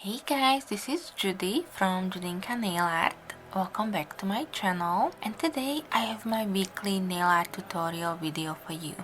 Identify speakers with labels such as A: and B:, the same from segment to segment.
A: Hey guys, this is Judy from Judita Nail Art. Welcome back to my channel, and today I have my weekly nail art tutorial video for you.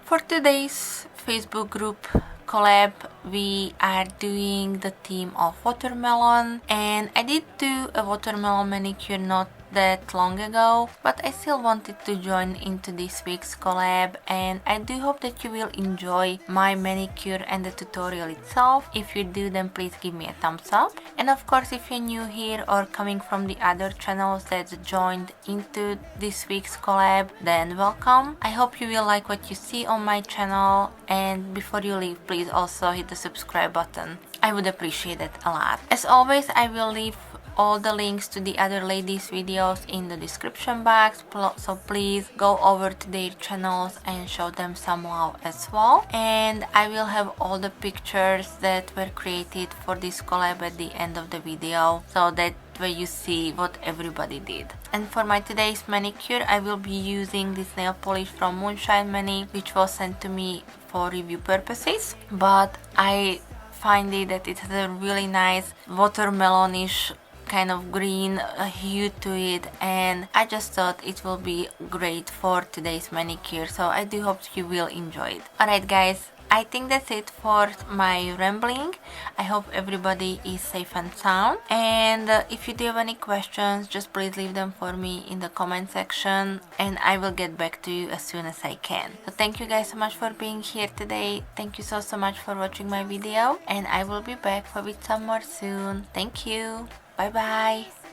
A: For today's Facebook group collab, we are doing the theme of watermelon, and I did do a watermelon manicure not that long ago, but I still wanted to join into this week's collab, and I do hope that you will enjoy my manicure and the tutorial itself. If you do, then please give me a thumbs up, and of course if you're new here or coming from the other channels that joined into this week's collab, then welcome. I hope you will like what you see on my channel, and before you leave, please also hit the subscribe button. I would appreciate it a lot. As always, I will leave all the links to the other ladies' videos in the description box, so please go over to their channels and show them some love as well. And I will have all the pictures that were created for this collab at the end of the video, so that way you see what everybody did. And for my today's manicure, I will be using this nail polish from MoonShine Mani, which was sent to me for review purposes, but I find it that it has a really nice watermelonish kind of green hue to it, and I just thought it will be great for today's manicure, so I do hope you will enjoy it. Alright guys, I think that's it for my rambling. I hope everybody is safe and sound, and if you do have any questions, just please leave them for me in the comment section, and I will get back to you as soon as I can. So thank you guys so much for being here today. Thank you so much for watching my video, and I will be back with some more soon. Thank you. Bye bye.